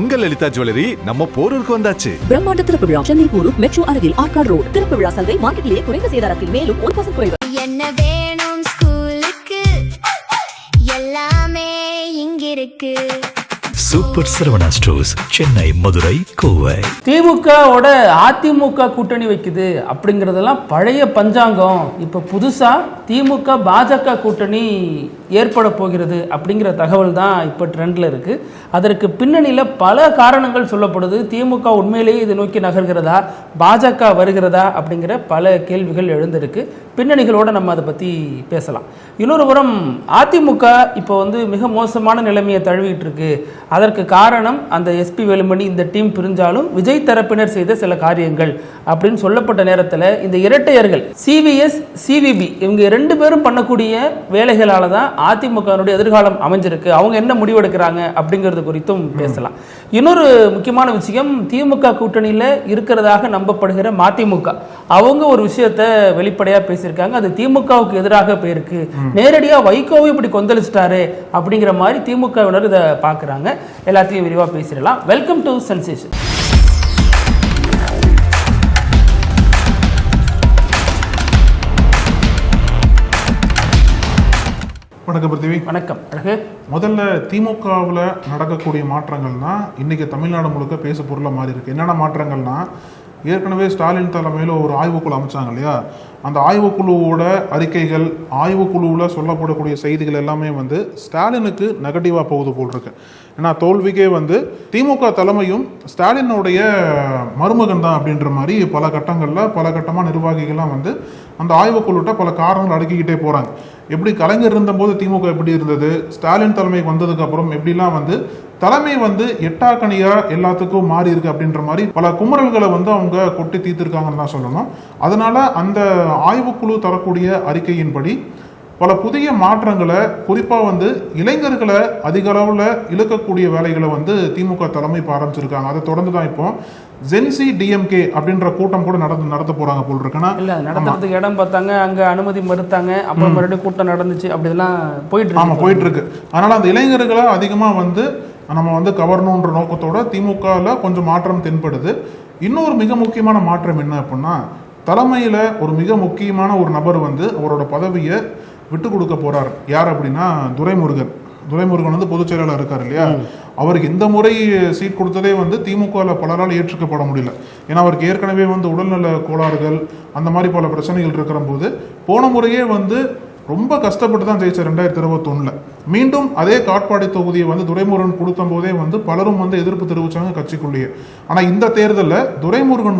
உங்கள் லலிதா ஜுவல்லரி நம்ம போரூருக்கு வந்தாச்சு. பிரம்மாண்ட திறப்பு விழா சென்னை போரூர் மெட்ரோ அருகில் ஆர்காட் ரோடு. திறப்பு விழா சந்தை மார்க்கெட்டிலேயே குறைந்த சேதாரத்தில் மேலும் 1% குறைவு. என்ன வேணும் ஸ்கூலுக்கு எல்லாமே இங்கிருக்கு. Super Saravana stores, Chennai, Madurai, Kovai. திமுகவோட அதிமுக கூட்டணி வைக்குது அப்படிங்கிறதெல்லாம் பழைய பஞ்சாங்கம். இப்போ புதுசாக திமுக பாஜக கூட்டணி ஏற்பட போகிறது அப்படிங்கிற தகவல் தான் இப்போ ட்ரெண்டில் இருக்குது. அதற்கு பின்னணியில் பல காரணங்கள் சொல்லப்படுது. திமுக உண்மையிலேயே இதை நோக்கி நகர்கிறதா, பாஜக வருகிறதா அப்படிங்கிற பல கேள்விகள் எழுந்திருக்கு. பின்னணிகளோடு நம்ம அதை பற்றி பேசலாம். இன்னொரு புறம் அதிமுக இப்போ மிக மோசமான நிலைமையை தழுவிட்டு இருக்கு. அதற்கு காரணம் அந்த எஸ்பி வேலுமணி இந்த டீம் பிரிஞ்சாலும் விஜய் தரப்பினர் செய்த சில காரியங்கள் அப்படின்னு சொல்லப்பட்ட நேரத்தில் இந்த இரட்டையர்கள் சிவிஎஸ் சிவிபி இவங்க 2 பேரும் பண்ணக்கூடிய வேலைகளால தான் அதிமுகனுடைய எதிர்காலம் அமைஞ்சிருக்கு. அவங்க என்ன முடிவெடுக்கிறாங்க அப்படிங்கிறது குறித்தும் பேசலாம். இன்னொரு முக்கியமான விஷயம், திமுக கூட்டணியில் இருக்கிறதாக நம்பப்படுகிற மதிமுக அவங்க ஒரு விஷயத்தை வெளிப்படையாக பேசியிருக்காங்க. அது திமுகவுக்கு எதிராக போயிருக்கு. நேரடியாக வைகோவை இப்படி கொந்தளிச்சிட்டாரு அப்படிங்கிற மாதிரி திமுகவினர் இதை பார்க்குறாங்க. எல்லாத்தையும் விரிவாக பேசிடலாம். Welcome to sensation. வணக்கம் பிருத்திவி. வணக்கம். முதல்ல திமுகவில் நடக்கக்கூடிய மாற்றங்கள்னா இன்னைக்கு தமிழ்நாடு முழுக்க பேசு பொருளாக மாறி இருக்கு. என்னென்ன மாற்றங்கள்னா, ஏற்கனவே ஸ்டாலின் தலைமையில் ஒரு ஆய்வுக்குழு அமைச்சாங்க இல்லையா, அந்த ஆய்வுக்குழுவோட அறிக்கைகள், ஆய்வுக்குழுவில் சொல்லப்படக்கூடிய செய்திகள் எல்லாமே ஸ்டாலினுக்கு நெகட்டிவாக போகுது போல் இருக்கு. ஏன்னா தோல்விக்கே திமுக தலைமையும் ஸ்டாலினுடைய மருமகன் தான் அப்படின்ற மாதிரி பல கட்டமாக நிர்வாகிகள்லாம் அந்த ஆய்வுக்குழுட்ட பல காரணங்கள் அடுக்கிக்கிட்டே போகிறாங்க. எப்படி கலைஞர் இருந்தபோது திமுக எப்படி இருந்தது, ஸ்டாலின் தலைமைக்கு வந்ததுக்கு அப்புறம் எப்படிலாம் தலைமை எட்டாக்கணியா எல்லாத்துக்கும் மாறி இருக்கு அப்படின்ற மாதிரி பல குமுறல்களை அவங்க கொட்டி தீர்த்திருக்காங்கன்னு தான் சொல்லணும். அதனால அந்த ஆய்வுக்குழு தரக்கூடிய அறிக்கையின்படி பல புதிய மாற்றங்களை, குறிப்பாக இளைஞர்களை அதிக அளவில் இழுக்கக்கூடிய வேலைகளை திமுக தலைமை ஆரம்பிச்சிருக்காங்க. அதை தொடர்ந்து தான் இப்போ ஜென்சி டிஎம்கே அப்படின்ற கூட்டம் கூட நடத்த போறாங்க போல் இருக்குன்னா, இல்ல நடத்துறதுக்கு இடம் பார்த்தாங்க, அங்க அனுமதி மறுத்தாங்க, அப்புறம் மறுபடியும் கூட்டம் நடந்துச்சு, அப்படிலாம் போயிட்டு இருக்கு. அதனால அந்த இளைஞர்களை அதிகமாக நம்ம கவரணுன்ற நோக்கத்தோட திமுகவில் கொஞ்சம் மாற்றம் தென்படுது. இன்னொரு மிக முக்கியமான மாற்றம் என்ன அப்படின்னா, தலைமையில ஒரு மிக முக்கியமான ஒரு நபர் அவரோட பதவியை விட்டு கொடுக்க போறார். யார் அப்படின்னா துரைமுருகன். துரைமுருகன் பொதுச் செயலாளர் இருக்கார் இல்லையா, அவருக்கு இந்த முறை சீட் கொடுத்ததே திமுகவில் பலரால் ஏற்றுக்கப்பட முடியல. ஏன்னா அவருக்கு ஏற்கனவே உடல்நல கோளாறுகள் அந்த மாதிரி பல பிரச்சனைகள் இருக்கிற போது போன முறையே ரொம்ப கஷ்டப்பட்டு தான் ஜெயிச்சார் 2021. மீண்டும் அதே காட்பாடி தொகுதியை துரைமுருகன் கொடுத்த போதே பலரும் எதிர்ப்பு தெரிவிச்சாங்க கட்சிக்குள்ளேயே. ஆனால் இந்த தேர்தலில் துரைமுருகன்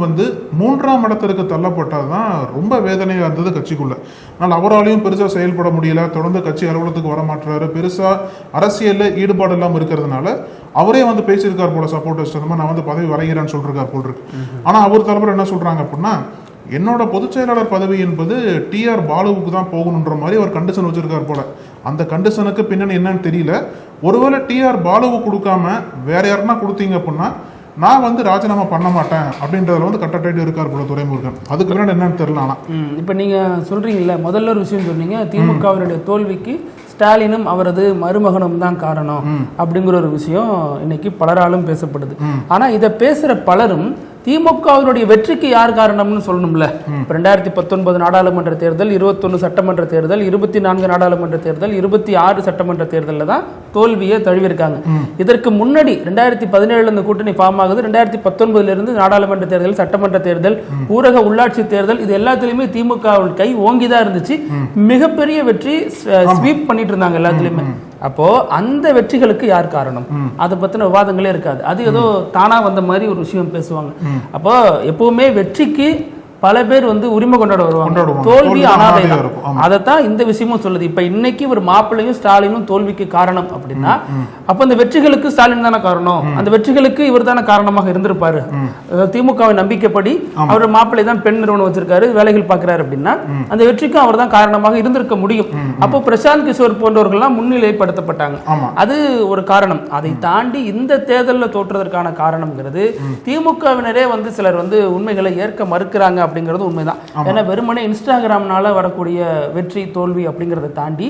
3ஆம் இடத்திற்கு தள்ளப்பட்டதுதான் ரொம்ப வேதனையாக இருந்தது கட்சிக்குள்ள. ஆனால் அவராலையும் பெருசாக செயல்பட முடியல, தொடர்ந்து கட்சி அலுவலகத்துக்கு வர மாட்டாரு, பெருசாக அரசியலில் ஈடுபாடு இல்லாமல் இருக்கிறதுனால அவரே பேசியிருக்கார் போல, சப்போர்ட்டர்ஸ் நான் பதவி வரைகிறேன்னு சொல்லிருக்கார் போல் இருக்கு. ஆனால் அவர் தலைவர் என்ன சொல்றாங்க அப்படின்னா, என்னோட பொதுச் செயலாளர் பதவி என்பது டிஆர் பாலுவுக்கு தான் போகணுன்ற மாதிரி அவர் கண்டிஷன் வச்சிருக்கார் போல. அந்த கண்டிஷனுக்கு பின்னணி என்னன்னு தெரியல. ஒருவேளை டிஆர் பாலுவுக்கு கொடுக்காம வேற யாருன்னா கொடுத்தீங்க அப்படின்னா நான் ராஜினாமா பண்ண மாட்டேன் அப்படின்றதுல கட்டட்டாயிட்டு இருக்கார் போல துரைமுருகன். அதுக்கு பின்னாடி என்னன்னு தெரியல. ஆனா இப்ப நீங்க சொல்றீங்கல்ல, முதல்ல ஒரு விஷயம் சொன்னீங்க, திமுகவினுடைய தோல்விக்கு ஸ்டாலினும் அவரது மருமகனும் தான் காரணம் அப்படிங்கிற ஒரு விஷயம் இன்னைக்கு பலராலும் பேசப்படுது. ஆனா இதை பேசுற பலரும் திமுகவினுடைய வெற்றிக்கு யார் காரணம்னு சொல்லணும்ல. 2019 நாடாளுமன்ற தேர்தல், 21 சட்டமன்ற தேர்தல், 24 நாடாளுமன்ற தேர்தல், 26 சட்டமன்ற தேர்தலில் தான் தோல்வியை தழுவிருக்காங்க. இதற்கு முன்னாடி 2017 இந்த கூட்டணி ஃபார்ம் ஆகுது. 2019 நாடாளுமன்ற தேர்தல், சட்டமன்ற தேர்தல், ஊரக உள்ளாட்சி தேர்தல், இது எல்லாத்திலுமே திமுக கை ஓங்கிதான் இருந்துச்சு. மிகப்பெரிய வெற்றி ஸ்வீப் பண்ணிட்டு இருந்தாங்க எல்லாத்திலுமே. அப்போ அந்த வெற்றிகளுக்கு யார் காரணம், அதை பத்தின விவாதங்களே இருக்காது. அது ஏதோ தானா வந்த மாதிரி ஒரு விஷயம் பேசுவாங்க. அப்போ எப்பவுமே வெற்றிக்கு பல பேர் உரிமை கொண்டாட வருவாங்க, தோல்வி அனாதை தான். அதைத்தான் இந்த விஷயமும் சொல்லுது. இப்ப இன்னைக்கு ஒரு மாப்பிள்ளையும் ஸ்டாலினும் தோல்விக்கு காரணம் அப்படின்னா, அப்ப அந்த வெற்றிகளுக்கு ஸ்டாலின் தானே காரணம், அந்த வெற்றிகளுக்கு இவர் தானே காரணமாக இருந்திருப்பாரு. திமுகவின் நம்பிக்கைப்படி அவர் மாப்பிள்ளை தான் பெண் நிறுவனம் வச்சிருக்காரு, வேலைகள் பார்க்கிறாரு அப்படின்னா அந்த வெற்றிக்கும் அவர் தான் காரணமாக இருந்திருக்க முடியும். அப்போ பிரசாந்த் கிஷோர் போன்றவர்கள்லாம் முன்னிலைப்படுத்தப்பட்டாங்க. அது ஒரு காரணம். அதை தாண்டி இந்த தேர்தலில் தோற்றதற்கான காரணம்ங்கிறது திமுகவினரே சிலர் உண்மைகளை ஏற்க மறுக்கிறாங்க அப்படிங்கிறது உண்மைதான். ஏன்னா வெறுமனே இன்ஸ்டாகிராம்னால வரக்கூடிய வெற்றி தோல்வி அப்படிங்கிறத தாண்டி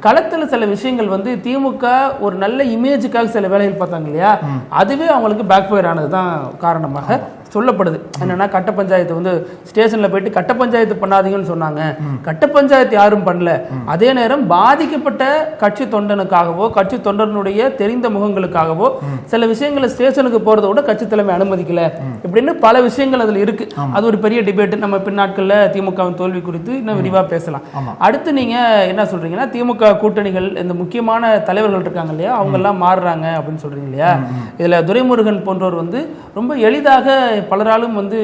களத்துல சில விஷயங்கள் வந்து திமுக ஒரு நல்ல இமேஜுக்காக சில வேலைகள் பார்த்தாங்க இல்லையா, அதுவே அவங்களுக்கு பேக் ஃபயர் ஆனதுதான் காரணமாக சொல்லப்படுது. என்னன்னா கட்ட பஞ்சாயத்து வந்து ஸ்டேஷன்ல போயிட்டு கட்ட பஞ்சாயத்து பண்ணாதீங்கன்னு சொன்னாங்க. கட்ட பஞ்சாயத்து யாரும் பண்ணல. அதே நேரம் பாதிக்கப்பட்ட கட்சி தொண்டனுக்காகவோ கட்சி தொண்டனுடைய தெரிந்த முகங்களுக்காகவோ சில விஷயங்களை ஸ்டேஷனுக்கு போறதை விட கட்சி தலைமை அனுமதிக்கல இப்படின்னு பல விஷயங்கள் அதுல இருக்கு. அது ஒரு பெரிய டிபேட். நம்ம பின்னாட்கள்ல திமுகவின் தோல்வி குறித்து இன்னும் விரிவா பேசலாம். அடுத்து நீங்க என்ன சொல்றீங்கன்னா திமுக கூட்டணிகள் இந்த முக்கியமான தலைவர்கள் இருக்காங்க இல்லையா, அவங்க எல்லாம் மாறுறாங்க அப்படின்னு சொல்றீங்க இல்லையா. இதுல துரைமுருகன் போன்றவர் வந்து ரொம்ப எளிதாக பலராலும் வந்து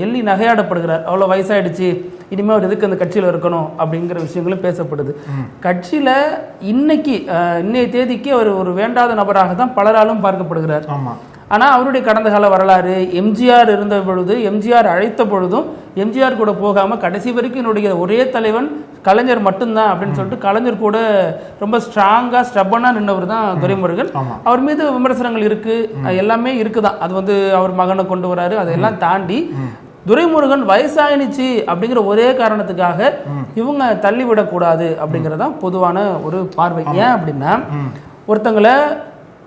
எள்ளி நகையாடப்படுகிறார். அவ்வளோ வயசாயிடுச்சு, இனிமேல் அவர் எதுக்கு அந்த கட்சியில் இருக்கணும் அப்படிங்கிற விஷயங்களும் பேசப்படுது. கட்சியில் இன்னைய தேதிக்கு அவர் ஒரு வேண்டாத நபராக தான் பலராலும் பார்க்கப்படுகிறார். ஆனால் அவருடைய கடந்த கால வரலாறு, எம்ஜிஆர் இருந்த பொழுது, எம்ஜிஆர் அழைத்த பொழுதும் எம்ஜிஆர் கூட போகாமல் கடைசி வரைக்கும் என்னுடைய ஒரே தலைவன் கலைஞர் மட்டும்தான் அப்படின்னு சொல்லிட்டு கலைஞர் கூட ரொம்ப ஸ்ட்ராங்காக ஸ்டப்பனாக நின்றவர் தான் துரைமுருகன். அவர் மீது விமர்சனங்கள் இருக்கு, எல்லாமே இருக்குதான். அது வந்து அவர் மகனை கொண்டு வராரு, அதெல்லாம் தாண்டி துரைமுருகன் வயசாயினுச்சு அப்படிங்கிற ஒரே காரணத்துக்காக இவங்க தள்ளிவிடக்கூடாது அப்படிங்கிறதான் பொதுவான ஒரு பார்வை. ஏன் அப்படின்னா ஒருத்தங்களை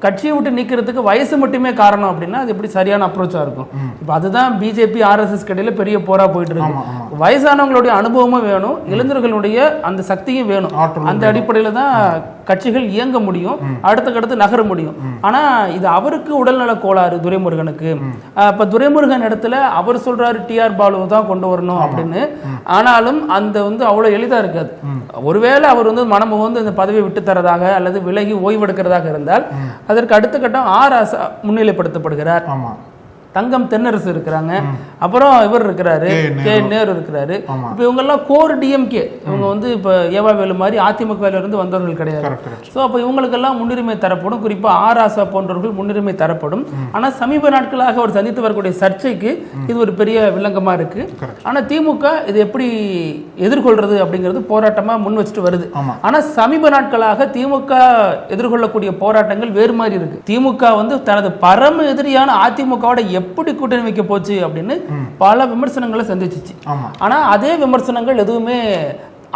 கட்சியை விட்டு நீக்கிறதுக்கு வயசு மட்டுமே காரணம் அப்படின்னா அது எப்படி சரியான அப்ரோச்சா இருக்கும்? இப்போ அதுதான் பிஜேபி RSS கடையில் பெரிய போரா போயிட்டு இருக்கு. வயசானவங்களுடைய அனுபவமும் வேணும், இளைஞர்களுடைய அந்த சக்தியும் வேணும். அந்த அடிப்படையில் தான் கட்சிகள் இயங்க முடியும், அடுத்தடுத்து நகர முடியும். ஆனா இது அவருக்கு உடல்நல கோளாறு துரைமுருகனுக்கு. இப்ப துரைமுருகன் இடத்துல அவர் சொல்றாரு TR பாலு தான் கொண்டு வரணும் அப்படின்னு. ஆனாலும் அந்த வந்து அவ்வளவு எளிதா இருக்காது. ஒருவேளை அவர் வந்து மனம் வந்து இந்த பதவியை விட்டு தரதாக அல்லது விலகி ஓய்வெடுக்கிறதாக இருந்தால் அதற்கு அடுத்த கட்டம் RSS முன்னிலைப்படுத்தப்படுகிறார். தங்கம் தென்னரசு இருக்கிறாங்க, அப்புறம் இவர் இருக்கிறாரு, கே நேரு இருக்கிறாரு. இப்போ இவங்க எல்லாம் கோர் டிஎம்கே. இவங்க வந்து இப்போ ஏவாவேலு மாதிரி அதிமுகவில் இருந்து வந்தவர்கள் கிடையாது. ஸோ அப்போ இவங்களுக்கெல்லாம் முன்னுரிமை தரப்படும், குறிப்பாக RSS போன்றவர்கள் முன்னுரிமை தரப்படும். ஆனால் சமீப நாட்களாக அவர் சந்தித்து வரக்கூடிய சர்ச்சைக்கு இது ஒரு பெரிய வில்லங்கமா இருக்கு. ஆனால் திமுக இது எப்படி எதிர்கொள்றது அப்படிங்கிறது போராட்டமா முன் வச்சுட்டு வருது. ஆனால் சமீப நாட்களாக திமுக எதிர்கொள்ளக்கூடிய போராட்டங்கள் வேறு மாதிரி இருக்கு. திமுக வந்து தனது பரம எதிரியான அதிமுகவோட எப்படி கூட்டணி வைக்க போச்சு அப்படின்னு பல விமர்சனங்களை சந்திச்சிச்சு. ஆனா அதே விமர்சனங்கள் எதுவுமே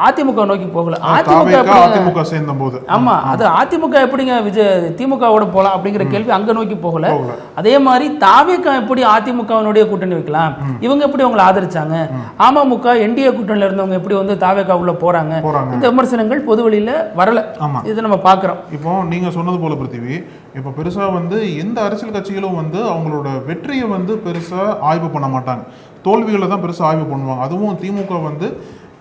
அதிமுக நோக்கி போகல. அதிமுக சேர்ந்த போது ஆமா அது அதிமுக எப்படிங்க திமுகவோட போலாம் அப்படிங்கிற கேள்வி அங்க நோக்கி போகல. அதே மாதிரி தாவேகா எப்படி அதிமுகவினுடைய கூட்டணி வைக்கலாம், இவங்க எப்படி அவங்களை ஆதரிச்சாங்க, அமமுக என்டிஏ கூட்டணியில இருந்தவங்க எப்படி வந்து தாவேகா உள்ள போறாங்க, இந்த விமர்சனங்கள் பொது வெளியில வரல. இது நம்ம பாக்குறோம். இப்போ நீங்க சொன்னது போல பிருத்திவி, இப்போ பெருசா வந்து எந்த அரசியல் கட்சிகளும் வந்து அவங்களோட வெற்றியை வந்து பெருசா ஆய்வு பண்ண மாட்டாங்க, தோல்விகளை தான் பெருசா ஆய்வு பண்ணுவாங்க. அதுவும் திமுக வந்து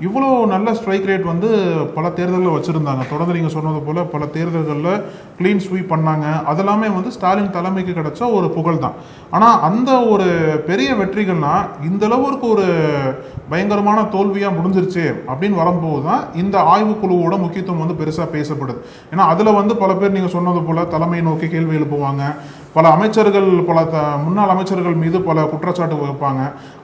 இவ்வளோ நல்ல ஸ்ட்ரைக் ரேட் வந்து பல தேர்தலில் வச்சுருந்தாங்க. தொடர்ந்து நீங்கள் சொன்னது போல் பல தேர்தல்களில் க்ளீன் ஸ்வீப் பண்ணாங்க. அதெல்லாமே வந்து ஸ்டாலின் தலைமைக்கு கிடைச்ச ஒரு புகழ் தான். ஆனால் அந்த ஒரு பெரிய வெற்றிகள்னால் இந்த அளவுக்கு ஒரு பயங்கரமான தோல்வியாக முடிஞ்சிருச்சு அப்படின்னு வரும்போது தான் இந்த ஆய்வுக்குழுவோட முக்கியத்துவம் வந்து பெருசாக பேசப்படுது. ஏன்னா அதில் வந்து பல பேர் நீங்கள் சொன்னது போல் தலைமையை நோக்கி கேள்வி எழுப்புவாங்க, பல அமைச்சர்கள் முன்னாள் அமைச்சர்கள் மீது பல குற்றச்சாட்டு வைப்பாங்க.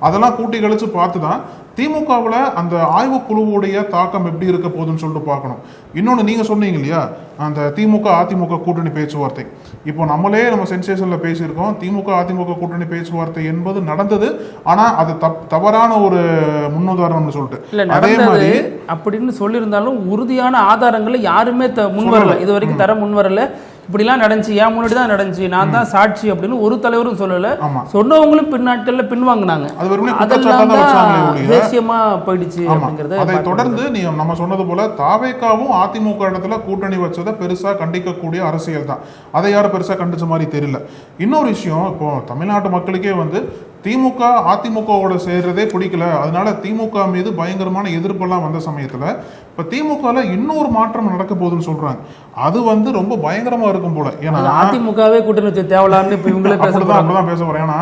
அதெல்லாம் கூட்டி கழிச்சு பார்த்து தான் திமுகவில் அந்த ஆய்வுக்குழுவுடைய தாக்கம் எப்படி இருக்க போகுதுன்னு சொல்லிட்டு பார்க்கணும். இன்னொன்று நீங்கள் சொன்னீங்க இல்லையா, அந்த திமுக அதிமுக கூட்டணி பேச்சுவார்த்தை. இப்போ நம்ம சென்சேஷனில் பேசியிருக்கோம், திமுக அதிமுக கூட்டணி பேச்சுவார்த்தை என்பது நடந்தது, ஆனால் அது தவறான ஒரு முன்னுதாரணம்னு சொல்லிட்டு அதே மாதிரி அப்படின்னு சொல்லியிருந்தாலும் உறுதியான ஆதாரங்களை யாருமே முன்வரல, இது வரைக்கும் தர முன்வரல. இப்படிலாம் நடந்துச்சு, ஏன் முன்னாடி தான் நடந்துச்சு, நான் தான் சாட்சி அப்படின்னு ஒரு தலைவரும் சொல்லல. சொன்னவங்களும் பின்னாட்கள்ல பின்வாங்கினாங்க. அதெல்லாம் தேசியமா போயிடுச்சு அப்படிங்கறது. அதை தொடர்ந்து நம்ம சொன்னது போல தாவேகாவும் அதிமுக இடத்துல கூட்டணி வச்சதை பெருசா கண்டிக்கக்கூடிய அரசியல் தான். அதை யாரும் பெருசா கண்டிச்ச மாதிரி தெரியல. இன்னொரு விஷயம், இப்போ தமிழ்நாட்டு மக்களுக்கே வந்து திமுக அதிமுகவோட சேர்றதே பிடிக்கல, அதனால திமுக மீது பயங்கரமான எதிர்ப்பெல்லாம் வந்த சமயத்துல இப்ப திமுகல இன்னொரு மாற்றம் நடக்க போகுதுன்னு சொல்றாங்க. அது வந்து ரொம்ப பயங்கரமா இருக்கும் போல. ஏன்னா அதிமுகவே கூட்டணி வச்சு தேவலான்னு இப்ப இவங்களே அப்படிதான் பேச போறேன். ஏன்னா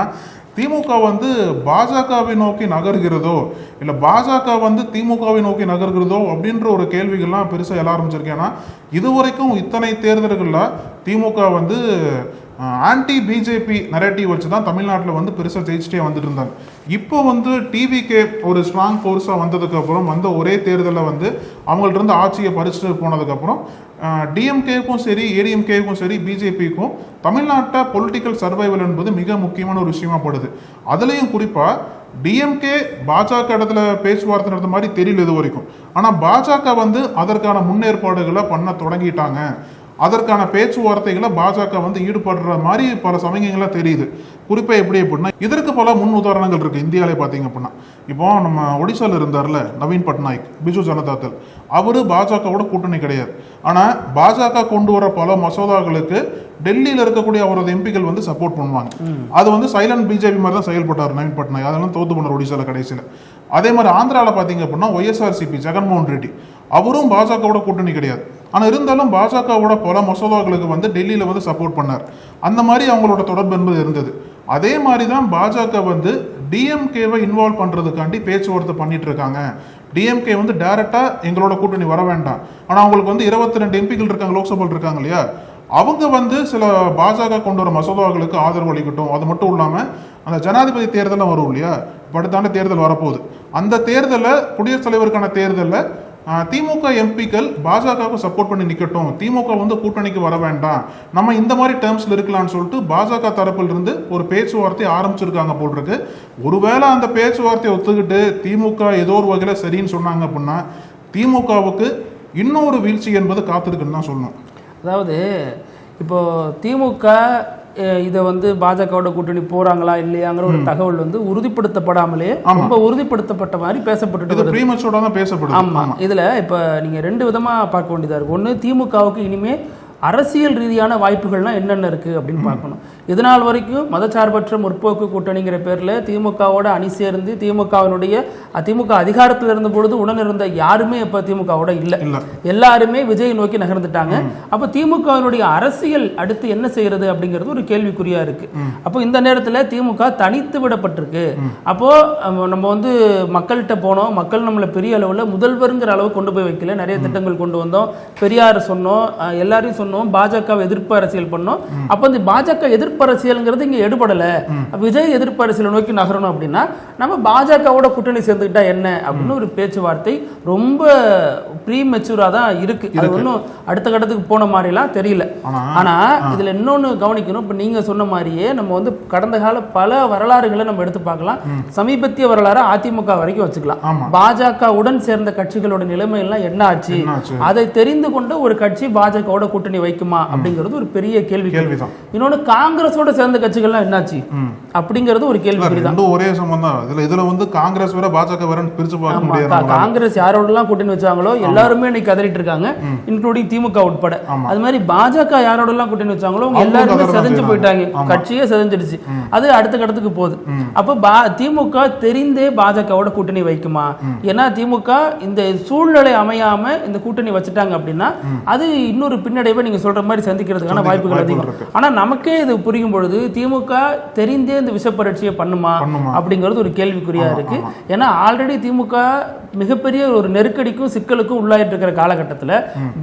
திமுக வந்து பாஜகவை நோக்கி நகர்கிறதோ இல்ல பாஜக வந்து திமுகவை நோக்கி நகர்கிறதோ அப்படின்ற ஒரு கேள்விகள்லாம் பெருசா எழ ஆரம்பிச்சிருக்கேன். ஏன்னா இதுவரைக்கும் இத்தனை தேர்தல்கள்ல திமுக வந்து ஆன்டி பிஜேபி நரேட்டிவ் வச்சு தான் தமிழ்நாட்டில் வந்து பெருசாக ஜெயிச்சுட்டே வந்துட்டு இருந்தாங்க. இப்போ வந்து டிவிகே ஒரு ஸ்ட்ராங் ஃபோர்ஸாக வந்ததுக்கப்புறம் வந்த ஒரே தேர்தலில் வந்து அவங்கள்ட்ட இருந்து ஆட்சியை பறிச்சுட்டு போனதுக்கப்புறம் டிஎம்கேக்கும் சரி ஏடிஎம்கேக்கும் சரி பிஜேபிக்கும் தமிழ்நாட்டை பொலிட்டிக்கல் சர்வைவல் என்பது மிக முக்கியமான ஒரு விஷயமா படுது. அதுலேயும் குறிப்பாக டிஎம்கே பாஜக இடத்துல பேச்சுவார்த்தை நடத்த மாதிரி தெரியல இது வரைக்கும். ஆனா பாஜக வந்து அதற்கான முன்னேற்பாடுகளை பண்ண தொடங்கிட்டாங்க. அதற்கான பேச்சுவார்த்தைகளை பாஜக வந்து ஈடுபடுற மாதிரி பல சமயங்கள்லாம் தெரியுது. குறிப்பா எப்படி அப்படின்னா இதற்கு பல முன் உதாரணங்கள் இருக்கு இந்தியாவிலே பார்த்தீங்க அப்படின்னா. இப்போ நம்ம ஒடிசால இருந்தார்ல நவீன் பட்நாயக், பிஜு ஜனதா தள், அவரு பாஜகவோட கூட்டணி கிடையாது. ஆனா பாஜக கொண்டு வர பல மசோதாக்களுக்கு டெல்லியில இருக்கக்கூடிய அவரது எம்பிக்கள் வந்து சப்போர்ட் பண்ணுவாங்க. அது வந்து சைலண்ட் பிஜேபி மாதிரி தான் செயல்பட்டார் நவீன் பட்நாயக். அதெல்லாம் தோத்து போனார் ஒடிசால கடைசியில். அதே மாதிரி ஆந்திராவில் பார்த்தீங்க அப்படின்னா ஒய்எஸ்ஆர்சிபி ஜெகன்மோகன் ரெட்டி, அவரும் பாஜகவோட கூட்டணி கிடையாது. ஆனால் இருந்தாலும் பாஜகவோட பல மசோதாக்களுக்கு வந்து டெல்லியில் வந்து சப்போர்ட் பண்ணார். அந்த மாதிரி அவங்களோட தொடர்பு என்பது இருந்தது. அதே மாதிரி தான் பாஜக வந்து டிஎம்கேவை இன்வால்வ் பண்ணுறதுக்காண்டி பேச்சுவார்த்தை பண்ணிட்டு இருக்காங்க. டிஎம்கே வந்து டைரக்டா எங்களோட கூட்டணி வர வேண்டாம், ஆனால் அவங்களுக்கு வந்து 22 எம்பிக்கள் இருக்காங்க, லோக்சபாவில் இருக்காங்க இல்லையா, அவங்க வந்து சில பாஜக கொண்டு வர மசோதாக்களுக்கு ஆதரவு அளிக்கட்டும். அது மட்டும் இல்லாமல் அந்த ஜனாதிபதி தேர்தலாம் வரும் இல்லையா, அடுத்தாண்டு தேர்தல் வரப்போகுது. அந்த தேர்தலில் குடியரசுத் தலைவருக்கான தேர்தலில் திமுக எம்பிக்கள் பாஜகவுக்கு சப்போர்ட் பண்ணி நிற்கட்டும், திமுக வந்து கூட்டணிக்கு வர வேண்டாம், நம்ம இந்த மாதிரி டேர்ம்ஸ்ல இருக்கலாம்னு சொல்லிட்டு பாஜக தரப்பில் இருந்து ஒரு பேச்சுவார்த்தை ஆரம்பிச்சிருக்காங்க போல் இருக்கு. ஒருவேளை அந்த பேச்சுவார்த்தையை ஒத்துக்கிட்டு திமுக ஏதோ ஒரு வகையில சரின்னு சொன்னாங்க அப்படின்னா திமுகவுக்கு இன்னொரு வீழ்ச்சி என்பது காத்திருக்குன்னு தான் சொல்லணும். அதாவது இப்போ திமுக இதை வந்து பாஜகவோட கூட்டணி போறாங்களா இல்லையாங்கிற ஒரு தகவல் வந்து உறுதிப்படுத்தப்படாமலே ரொம்ப உறுதிப்படுத்தப்பட்ட மாதிரி பேசப்பட்டு. ஆமா, இதுல இப்ப நீங்க 2 விதமா பார்க்க வேண்டியதா இருக்கு. ஒண்ணு, திமுகவுக்கு இனிமே அரசியல் ரீதியான வாய்ப்புகள்லாம் என்னென்ன இருக்கு அப்படின்னு பார்க்கணும். இதனால் வரைக்கும் மதச்சார்பற்ற முற்போக்கு கூட்டணிங்கிற பேர்ல திமுகவோட அணி சேர்ந்து திமுக அதிகாரத்தில் இருந்த பொழுது உடனிருந்த யாருமே இப்ப திமுகவோட இல்ல, எல்லாருமே விஜய் நோக்கி நகர்ந்துட்டாங்க. அப்ப திமுகவினுடைய அரசியல் அடுத்து என்ன செய்யறது அப்படிங்கிறது ஒரு கேள்விக்குறியா இருக்கு. அப்போ இந்த நேரத்துல திமுக தனித்து விடப்பட்டிருக்கு. அப்போ நம்ம வந்து மக்கள்கிட்ட போனோம், மக்கள் நம்மளை பெரிய அளவுல முதல்வருங்கிற அளவு கொண்டு போய் வைக்கல. நிறைய திட்டங்கள் கொண்டு வந்தோம், பெரியார் சொன்னோம், எல்லாரையும் சொன்னோம், பாஜக எதிர்ப்பு அரசியல் பண்ணோம். அப்ப இந்த பாஜக எதிர்ப்பு அரசியல்ங்கிறது இங்க எடுபடல, விஜய் எதிர்ப்பு அரசியல் நோக்கி நகரணும் அப்படின்னா நம்ம பாஜகவோட கூட்டணி சேர்ந்துக்கிட்டா என்ன அப்படின்னு ஒரு பேச்சுவார்த்தை ரொம்ப ப்ரீ மெச்சூரா தான் இருக்கு. அது ஒன்றும் அடுத்த கட்டத்துக்கு போன மாதிரிலாம் தெரியல. ஆனா இதுல இன்னொன்னு கவனிக்கணும். இப்ப நீங்க சொன்ன மாதிரியே நம்ம வந்து கடந்த கால பல வரலாறுகளை நம்ம எடுத்து பார்க்கலாம். சமீபத்திய வரலாறு அதிமுக வரைக்கும் வச்சுக்கலாம். பாஜகவுடன் சேர்ந்த கட்சிகளோட நிலைமை எல்லாம் என்ன ஆச்சு, அதை தெரிந்து கொண்ட ஒரு கட்சி பாஜகவோட கூட்டணி வைக்குமா அப்படிங்கிறது ஒரு பெரிய கேள்விதான். இன்னொன்னு, காங்கிரஸோட சேர்ந்த கட்சிகள்லாம் என்னாச்சு அப்படிங்கிறது ஒரு கேள்விதான். ஒரே சம்பந்தம் இதுல வந்து காங்கிரஸ் வேற பாஜக வேற பிரிச்சு பார்க்க முடியாது. காங்கிரஸ் யாரோடலாம் கூட்டணி வச்சாங்களோ எல்லாருமே இன்னைக்கு கதறிட்டு இருக்காங்க, இன்க்ளூடிங் திமுக உட்பட. அது மாதிரி பாஜக யாரோடலாம் கூட்டணி வச்சாங்களோ எல்லாருமே செதஞ்சு போயிட்டாங்க, கட்சியே செதஞ்சிடுச்சு. அது அடுத்த கட்டத்துக்கு போகுது. அப்ப திமுக தெரிந்தே பாஜகவோட கூட்டணி வைக்குமா? ஏன்னா திமுக இந்த சூழ்நிலை அமையாம இந்த கூட்டணி வச்சுட்டாங்க அப்படின்னா அது இன்னொரு பின்னடைவை நீங்க சொல்ற மாதிரி சந்திக்கிறதுக்கான வாய்ப்புகள் அதிகம். ஆனா நமக்கே இது புரியும் பொழுது திமுக தெரிந்தே இந்த விஷப்பரட்சியை பண்ணுமா அப்படிங்கிறது ஒரு கேள்விக்குறியா இருக்கு. ஏன்னா ஆல்ரெடி திமுக மிகப்பெரிய ஒரு நெருக்கடிக்கும் சிக்கலுக்கும் உள்ளாயிட்டு இருக்கிற காலகட்டத்தில்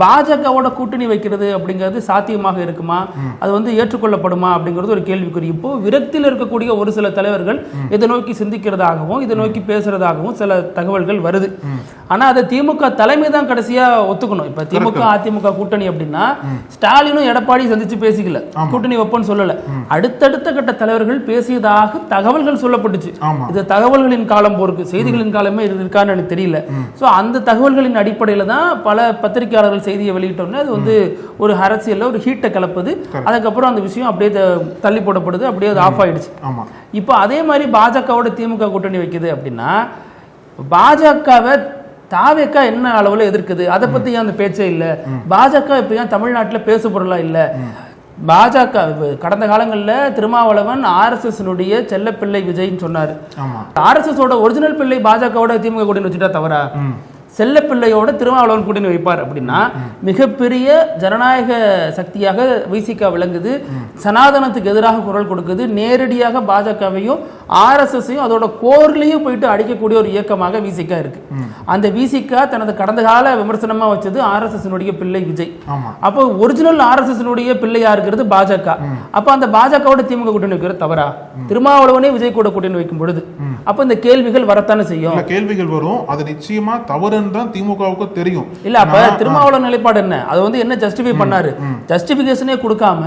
பாஜகவோட கூட்டணி வைக்கிறது அப்படிங்கிறது சாத்தியமாக இருக்குமா, அது வந்து ஏற்றுக்கொள்ளப்படுமா அப்படிங்கிறது ஒரு கேள்விக்குறி. இப்போ விரக்தியில் இருக்கக்கூடிய ஒரு சில தலைவர்கள் இதை நோக்கி சிந்திக்கிறதாகவும் இதை நோக்கி பேசுறதாகவும் சில தகவல்கள் வருது. ஆனா அதை திமுக தலைமை தான் கடைசியா ஒத்துக்கணும். இப்ப திமுக அதிமுக கூட்டணி அப்படின்னா ஸ்டாலினும் எடப்பாடி சந்திச்சு பேசிக்கல, கூட்டணி வைப்போன்னு சொல்லல. அடுத்தடுத்த கட்ட தலைவர்கள் பேசியதாக தகவல்கள் சொல்லப்பட்டுச்சு. இது தகவல்களின் காலம் போருக்கு, செய்திகளின் காலமே இருக்கான்னு எனக்கு தெரியல. சோ அந்த தகவல்களின் அடிப்படையில தான் பல பத்திரிகையாளர்கள் செய்தியை வெளியிட்டோம்னா அது வந்து ஒரு அரசியல்ல ஒரு ஹீட்டை கலப்புது. அதுக்கப்புறம் அந்த விஷயம் அப்படியே தள்ளி போடப்படுது, அப்படியே அது ஆஃப் ஆயிடுச்சு. இப்போ அதே மாதிரி பாஜகவோட திமுக கூட்டணி வைக்குது அப்படின்னா பாஜகவை தாவேக்கா என்ன அளவுல எதிர்க்குது, அதை பத்தி ஏன் அந்த பேச்சே இல்ல? பாஜக இப்ப ஏன் தமிழ்நாட்டுல பேசு பொருளா இல்ல? பாஜக கடந்த காலங்களில் திருமாவளவன் RSS செல்ல பிள்ளை விஜய்ன்னு சொன்னாரு. RSS ஒரிஜினல் பிள்ளை பாஜகவோட திமுக கூட்டணி வச்சுட்டா தவறா? செல்ல பிள்ளையோட திருமாவளவன் கூட்டணி வைப்பார் அப்படின்னா மிகப்பெரிய ஜனநாயக சக்தியாக விசிக விளங்குது, சனாதனத்துக்கு எதிராக குரல் கொடுக்குது, நேரடியாக பாஜகவையும் RSSையும் அதோட கோர்லையும் போயிட்டு அடிக்கக்கூடிய ஒரு இயக்கமாக விசிக இருக்கு. அந்த விசிக தனது கடந்த கால விமர்சனமா வச்சது RSS பிள்ளை விஜய். அப்போ ஒரிஜினல் RSS பிள்ளையா இருக்கிறது பாஜக. அப்ப அந்த பாஜகவோட திமுக கூட்டணி வைக்கிறது தவறா? திருமாவளவனே விஜய் கூட கூட்டணி வைக்கும் பொழுது அப்ப இந்த கேள்விகள் வரத்தானே செய்யும். கேள்விகள் வரும், அது நிச்சயமா தவறு தான் திமுகவுக்கு தெரியும். இல்ல அப்ப திருமாவளவன் நிலைப்பாடு என்ன, அது வந்து என்ன ஜஸ்டிஃபை பண்ணாரு? ஜஸ்டிபிகேஷனே கொடுக்காம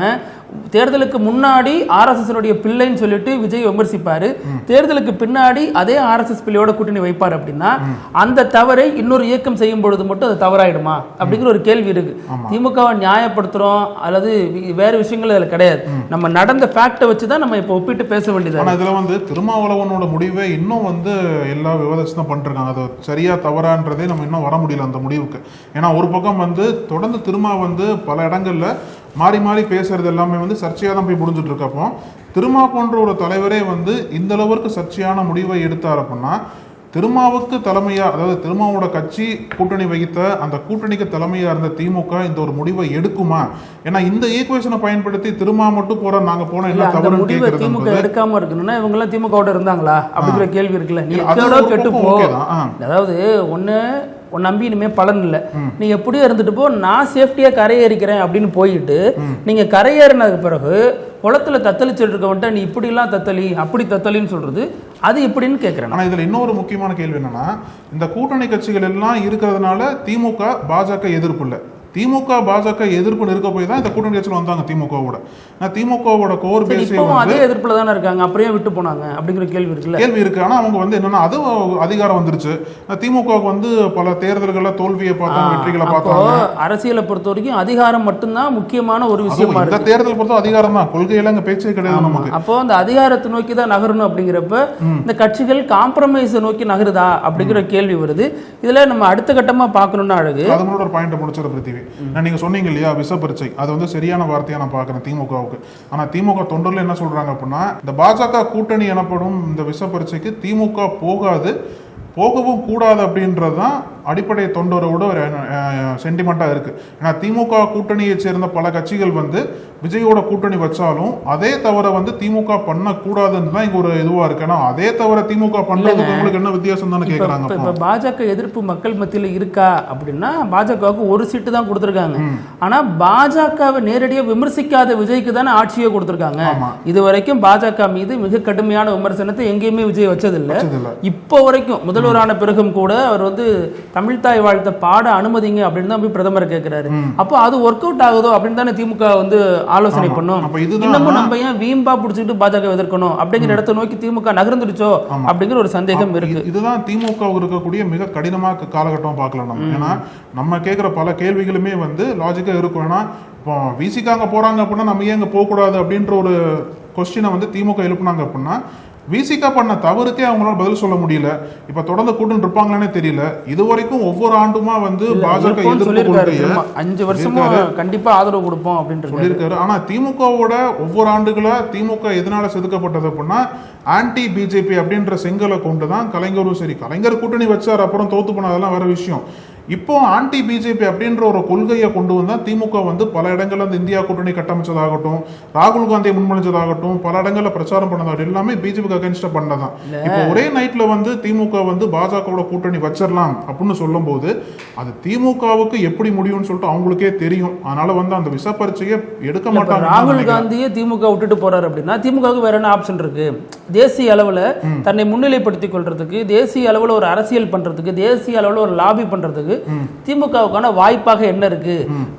தேர்தலுக்கு முன்னாடி ஆர்எஸ்எஸ் பிள்ளைன்னு சொல்லிட்டு விஜய் விமர்சிப்பாரு, தேர்தலுக்கு பின்னாடி அதே ஆர்எஸ்எஸ் பிள்ளையோட கூட்டணி வைப்பார் அப்படின்னா அந்த தவறை இன்னொரு இயக்கம் செய்யும் பொழுது மட்டும் அது தவறாயிடுமா அப்படிங்கிற ஒரு கேள்வி இருக்கு. திமுகவை நியாயப்படுத்துறோம் அல்லது வேற விஷயங்கள் அதுல கிடையாது. நம்ம நடந்த ஃபேக்டை வச்சுதான் நம்ம இப்ப ஒப்பிட்டு பேச வேண்டியது. ஆனா இதுல வந்து திருமாவளவனோட முடிவை இன்னும் வந்து எல்லா விவாதத்தையும் தான் பண்ணிருக்காங்க. அது சரியா தவறான்றதே நம்ம இன்னும் வர முடியல அந்த முடிவுக்கு. ஏன்னா ஒரு பக்கம் வந்து தொடர்ந்து திருமா வந்து பல இடங்கள்ல மாறி மாறி பேசுறது எல்லாமே வந்து சர்ச்சையாக தான் போய் முடிஞ்சுட்டு இருக்கப்போ திருமா போன்ற ஒரு தலைவரே வந்து இந்த அளவுக்கு சர்ச்சையான முடிவை எடுத்தார் அப்படின்னா திருமாவுக்கு தலைமையா, அதாவது திருமாவோட கட்சி கூட்டணி வகித்த அந்த கூட்டணிக்கு தலைமையா இருந்த திமுக இந்த ஒரு முடிவை எடுக்குமா? ஏன்னா இந்த ஈக்குவேஷனை பயன்படுத்தி திருமா மட்டும் போற நாங்க போன என்ன தவறு கேட்கறது. திமுக எடுக்காம இருக்கணும்னா இவங்க எல்லாம் திமுகவோட இருந்தாங்களா அப்படிங்கிற கேள்வி இருக்குல்ல. நீ கெட்டு போ, அதாவது ஒண்ணு உன் நம்பி இனிமே பலன் இல்லை, நீ எப்படியோ இருந்துட்டு போ, நான் சேஃப்டியா கரையேறிக்கிறேன் அப்படின்னு போயிட்டு நீங்க கரையேறினதுக்கு பிறகு குளத்துல தத்தளிச்சுட்டு இருக்க வந்துட்டா நீ இப்படி எல்லாம் தத்தளி அப்படி தத்தளின்னு சொல்றது அது எப்படின்னு கேட்கிறேன். ஆனா இதுல இன்னொரு முக்கியமான கேள்வி என்னன்னா, இந்த கூட்டணி கட்சிகள் எல்லாம் இருக்கிறதுனால திமுக பாஜக எதிர்ப்பு இல்லை. திமுக பாஜக எதிர்ப்பு இருக்க போய் தான் இந்த கூட்டணி கட்சியில் வந்தாங்க திமுகவோட. திமுகவோட கோர் பேஸ் அதே எதிர்ப்புல தானே இருக்காங்க, அப்படியே விட்டு போனாங்க அப்படிங்கிற கேள்வி இருக்குல்ல. கேள்வி இருக்கு. ஆனா அவங்க வந்து என்னன்னா அது அதிகாரம் வந்துருச்சு. திமுகவுக்கு வந்து பல தேர்தல்கள தோல்வியை பார்த்தாங்க, வெற்றிகளை பார்த்தாங்க. அரசியலை பொறுத்த வரைக்கும் அதிகாரம் மட்டும்தான் முக்கியமான ஒரு விஷயமா இருக்கு. இந்த தேர்தல் பொறுத்த அதிகாரம் தான், கொள்கையில அங்க பேச்சே கிடையாது நமக்கு. அப்போ அந்த அதிகாரத்தை நோக்கி தான் நகரணும் அப்படிங்கிறப்ப இந்த கட்சிகள் காம்ப்ரமைஸை நோக்கி நகருதா அப்படிங்கிற கேள்வி வருது. இதுல நம்ம அடுத்த கட்டமா பார்க்கணும்னா அழகு அதனோட ஒரு பாயிண்ட் முடிச்சிட பிருத்திவி. நீங்க சொன்னீங்க இல்லையா விஷ பரீட்சை, அது வந்து சரியான வார்த்தையா நான் பார்க்கிறேன் திமுகவுக்கு. ஆனா திமுக தொண்டர்கள் என்ன சொல்றாங்க அப்படின்னா இந்த பாஜக கூட்டணி எனப்படும் இந்த விஷ பரீட்சைக்கு திமுக போகவும் கூடாது அப்படின்றதுதான் அடிப்படை தொண்டரோட ஒரு சென்டிமெண்டா இருக்கு. ஏன்னா திமுக கூட்டணியை சேர்ந்த பல கட்சிகள் வந்து விஜயோட கூட்டணி வச்சாலும் அதே தவிர வந்து திமுக பண்ண கூடாதுன்னு தான் இங்க ஒரு இதுவா இருக்கு. ஏன்னா அதே தவிர திமுக பண்றதுக்கு உங்களுக்கு என்ன வித்தியாசம் தானே கேட்கறாங்க. இப்ப பாஜக எதிர்ப்பு மக்கள் மத்தியில் இருக்கா அப்படின்னா பாஜகவுக்கு ஒரு சீட்டு தான் கொடுத்திருக்காங்க. ஆனா பாஜகவை நேரடியாக விமர்சிக்காத விஜய்க்கு தானே ஆட்சியை கொடுத்திருக்காங்க. இது வரைக்கும் பாஜக மீது மிக கடுமையான விமர்சனத்தை எங்கேயுமே விஜய் வச்சதில்லை. இப்போ வரைக்கும் முதல்வரான பிறகும் கூட அவர் வந்து தமிழ் தாய் வாழ்த்த பாட அனுமதிங்க அப்படின்னு தான் போய் பிரதமர் கேட்கிறாரு. அப்போ அது ஒர்க் அவுட் ஆகுதோ அப்படின்னு தானே திமுக வந்து ஆலோசனை பண்ணும். இன்னமும் நம்ம ஏன் வீம்பா பிடிச்சிட்டு பாஜக எதிர்க்கணும் அப்படிங்கிற இடத்தை நோக்கி திமுக நகர்ந்துடுச்சோ அப்படிங்கிற ஒரு சந்தேகம் இருக்கு. இதுதான் திமுக இருக்கக்கூடிய மிக கடினமாக காலகட்டம் பார்க்கலாம் நம்ம. ஏன்னா நம்ம கேட்கிற பல கேள்விகளுமே வந்து லாஜிக்கா இருக்கும். ஏன்னா இப்போ விசிகாங்க போறாங்க அப்படின்னா நம்ம ஏன் போக கூடாது அப்படின்ற ஒரு கொஸ்டினை வந்து திமுக எழுப்புனாங்க அப்படின்னா விசிகா பண்ண தவறுக்கே அவங்களால பதில் சொல்ல முடியல. இப்ப தொடர்ந்து கூட்டு இருப்பாங்களானே தெரியல. இதுவரைக்கும் ஒவ்வொரு ஆண்டுமா வந்து பாஜக எதிர்ப்பு 5 வருஷமா கண்டிப்பா ஆதரவு கொடுப்போம் அப்படின்னு சொல்லியிருக்காரு. ஆனா திமுகவோட ஒவ்வொரு ஆண்டுகளா திமுக எதனால செதுக்கப்பட்டது அப்படின்னா ஆன்டி பிஜேபி அப்படின்ற செங்கலை கொண்டுதான் கலைஞரும் சரி, கலைஞர் கூட்டணி வச்சார் அப்புறம் தோத்து போனதெல்லாம் வேற விஷயம். இப்போ ஆன்டி பிஜேபி அப்படின்ற ஒரு கொள்கையை கொண்டு வந்தா திமுக வந்து பல இடங்கள்ல இந்த இந்தியா கூட்டணி கட்டமைச்சதாகட்டும், ராகுல் காந்தியை முன்மொழிஞ்சதாகட்டும், பல இடங்கள்ல பிரச்சாரம் பண்ணதாகட்டும் எல்லாமே பிஜேபிக்கு அகைன்ஸ்டா பண்ணதான். இப்போ ஒரே நைட்ல வந்து திமுக வந்து பாஜகவோட கூட்டணி வச்சிடலாம் அப்படின்னு சொல்லும் போது அது திமுகவுக்கு எப்படி முடியும்னு சொல்லிட்டு அவங்களுக்கே தெரியும். அதனால வந்து அந்த விஷ பரீட்சையை எடுக்க மாட்டாங்க. ராகுல் காந்தியை திமுக விட்டுட்டு போறாரு அப்படின்னா திமுகவுக்கு வேற என்ன ஆப்ஷன் இருக்கு? தேசிய அளவுல தன்னை முன்னிலைப்படுத்திக் கொள்றதுக்கு, தேசிய அளவுல ஒரு அரசியல் பண்றதுக்கு, தேசிய அளவுல ஒரு லாபி பண்றதுக்கு திமுகவுக்கான வாய்ப்பாக என்ன இருக்கு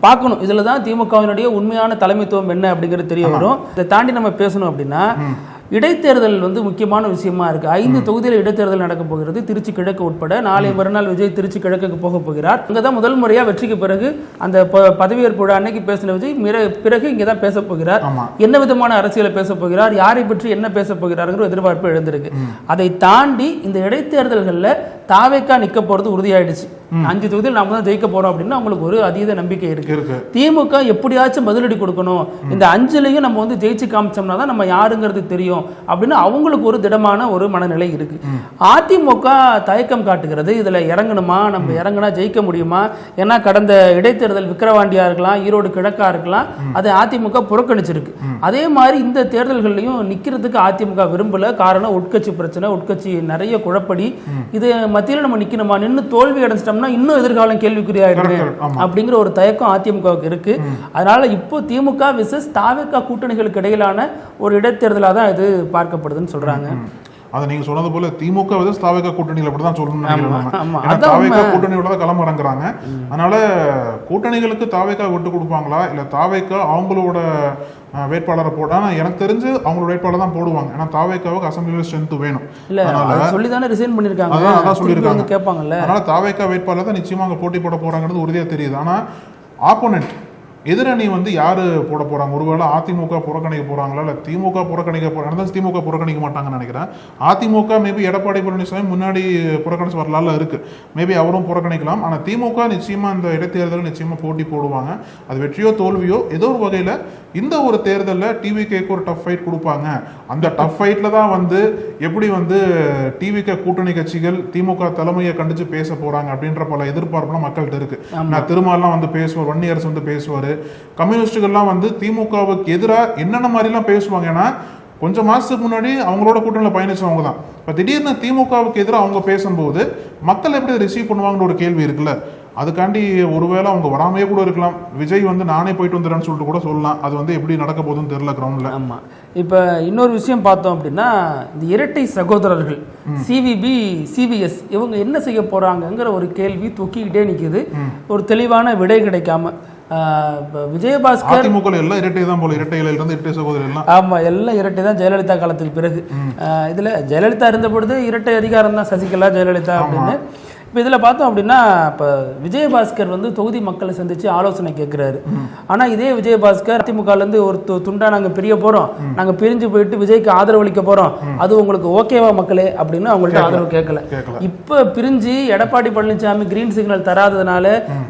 பார்க்கணும். இதுலதான் திமுகவினுடைய உண்மையான தலைமைத்துவம் என்ன அப்படிங்கிறது தெரிய வரும். இதை தாண்டி நம்ம பேசணும் அப்படின்னா இடைத்தேர்தல் வந்து முக்கியமான விஷயமா இருக்கு. 5 தொகுதியில் இடைத்தேர்தல் நடக்க போகிறது. திருச்சி கிழக்கு உட்பட நாளை மறுநாள் விஜய் திருச்சி கிழக்குக்கு போக போகிறார். அங்கதான் முதல் முறையா வெற்றிக்கு பிறகு அந்த பதவியேற்பு விழா அன்னைக்கு பேசின விஜய் பிறகு இங்கதான் பேச போகிறார். என்ன விதமான அரசியலை பேச போகிறார், யாரை பற்றி என்ன பேச போகிறார் எதிர்பார்ப்பு எழுந்திருக்கு. அதை தாண்டி இந்த இடைத்தேர்தல்கள்ல தாவேக்கா நிக்க போறது உறுதியாயிடுச்சு. 5 தொகுதியில் நாம தான் ஜெயிக்க போறோம் அப்படின்னு அவங்களுக்கு ஒரு அதீத நம்பிக்கை இருக்கு. திமுக எப்படியாச்சும் பதிலடி கொடுக்கணும், இந்த 5லையும் நம்ம வந்து ஜெயிச்சு காமிச்சோம்னா தான் நம்ம யாருங்கிறது தெரியும் அப்படின்னு அவங்களுக்கு ஒரு திடமான ஒரு மனநிலை இருக்கு. அதிமுக தயக்கம் காட்டுகிறது. இதுல இறங்கணுமா, நம்ம இறங்கினா ஜெயிக்க முடியுமா? ஏன்னா கடந்த இடைத்தேர்தல் விக்கிரவாண்டியா இருக்கலாம், ஈரோடு கிழக்கா இருக்கலாம், அதை அதிமுக புறக்கணிச்சிருக்கு. அதே மாதிரி இந்த தேர்தல்கள்லையும் நிக்கிறதுக்கு அதிமுக விரும்பல. காரணம் உட்கட்சி பிரச்சனை, உட்கட்சி நிறைய குழப்படி. இது மத்தியில் நம்ம நிக்கணுமா, நின்று தோல்வி அடைஞ்சிட்டோம்னா இன்னும் எதிர்காலம் கேள்விக்குறியாயிருக்கு அப்படிங்கிற ஒரு தயக்கம் அதிமுகவுக்கு இருக்கு. அதனால இப்போ திமுக விசஸ் தாவேக்கா கூட்டணிகளுக்கு இடையிலான ஒரு இடைத்தேர்தலாக தான் இது பார்க்கப்படுதுன்னு சொல்றாங்க. அதை நீங்க சொன்னது போல திமுக வந்து தாவேகா கூட்டணியில் அப்படி தான் சொல்லணும்னு நினைக்கிறேன். ஆமா. ஏன்னா தாவேகா கூட்டணியோட தான் களம் இறங்குறாங்க. அதனால கூட்டணிகளுக்கு தாவேகா விட்டு கொடுப்பாங்களா இல்ல தாவேகா அவங்களோட வேட்பாளரை போட, ஆனா எனக்கு தெரிஞ்சு அவங்களோட வேட்பாளர் தான் போடுவாங்க. ஏன்னா தாவேகாவுக்கு அசம்பிளியில் ஸ்ட்ரென்த் வேணும். இல்ல சொல்லி தானே ரிசைன் பண்ணிருக்காங்க. அதான் சொல்லியிருக்காங்க. கேட்பாங்கல்ல. அதனால தாவேகா வேட்பாளர் தான் நிச்சயமா அங்க போட்டி போட போறாங்கிறது உறுதியா தெரியுது. ஆனா ஆப்போனன்ட் எதிரணி வந்து யாரு போட போறாங்க? ஒருவேளை அதிமுக புறக்கணிக்க போறாங்களா இல்ல திமுக புறக்கணிக்க போறாங்க? திமுக புறக்கணிக்க மாட்டாங்கன்னு நினைக்கிறேன். அதிமுக மேபி எடப்பாடி பழனிசாமி முன்னாடி புறக்கணிச்சு வரலாறுல இருக்கு, மேபி அவரும் புறக்கணிக்கலாம். ஆனா திமுக நிச்சயமா இந்த இடைத்தேர்தல் நிச்சயமா போட்டி போடுவாங்க. அது வெற்றியோ தோல்வியோ ஏதோ ஒரு வகையில இந்த ஒரு தேர்தலில் டிவிகேக்கு ஒரு டஃப் ஃபைட் கொடுப்பாங்க. அந்த டஃப் ஃபைட்ல தான் வந்து எப்படி வந்து டிவிகே கூட்டணி கட்சிகள் திமுக தலைமையை கண்டிச்சு பேச போறாங்க அப்படின்ற பல எதிர்பார்ப்புலாம் மக்கள்கிட்ட இருக்கு. நான் திருமாலாம் வந்து பேசுவார், வன்னியரசு வந்து பேசுவார், கம்யூனிஸ்டுகள்லாம் வந்து திமுகவுக்கு எதிராக என்னென்ன மாதிரிலாம் பேசுவாங்க. ஏன்னா கொஞ்சம் மாசத்துக்கு முன்னாடி அவங்களோட கூட்டணியில் பயணிச்சவங்க தான். இப்போ திடீர்னு திமுகவுக்கு எதிராக அவங்க பேசும்போது மக்கள் எப்படி ரிசீவ் பண்ணுவாங்கன்னு ஒரு கேள்வி இருக்குல்ல. அதுக்காண்டி ஒருவேளை அவங்க வராமையே கூட இருக்கலாம். விஜய் வந்து நானே போயிட்டு வந்துடுறேன்னு சொல்லிட்டு கூட சொல்லலாம். அது வந்து எப்படி நடக்க போகுதுன்னு தெரியல கிரவுண்ட்ல. ஆமா. இப்போ இன்னொரு விஷயம் பார்த்தோம் அப்படின்னா, இந்த இரட்டை சகோதரர்கள் சிவிபி சிவிஎஸ் இவங்க என்ன செய்ய போறாங்கங்கிற ஒரு கேள்வி தூக்கிக்கிட்டே நிற்குது. ஒரு தெளிவான விடை கிடைக்காம. விஜயபாஸ்கர் திமுக எல்லாம் இரட்டை தான் போல, இரட்டையில இருந்து இரட்டை சகோதரர் எல்லாம். ஆமா, எல்லாம் இரட்டை தான் ஜெயலலிதா காலத்துக்கு பிறகு. இதுல ஜெயலலிதா இருந்த பொழுது இரட்டை அதிகாரம் தான், சசிகலா ஜெயலலிதா அப்படின்னு. இப்போ இதில் பார்த்தோம் அப்படின்னா, இப்போ விஜயபாஸ்கர் வந்து தொகுதி மக்களை சந்தித்து ஆலோசனை கேட்குறாரு. ஆனால் இதே விஜயபாஸ்கர் அதிமுகலேருந்து ஒரு துண்டா நாங்கள் பிரிய போகிறோம், நாங்கள் பிரிஞ்சு போயிட்டு விஜய்க்கு ஆதரவு அளிக்க போகிறோம், அது உங்களுக்கு ஓகேவா மக்களே அப்படின்னு அவங்கள்ட்ட ஆதரவு கேட்கல. இப்போ பிரிஞ்சு எடப்பாடி பழனிசாமி கிரீன் சிக்னல் தராததுனால,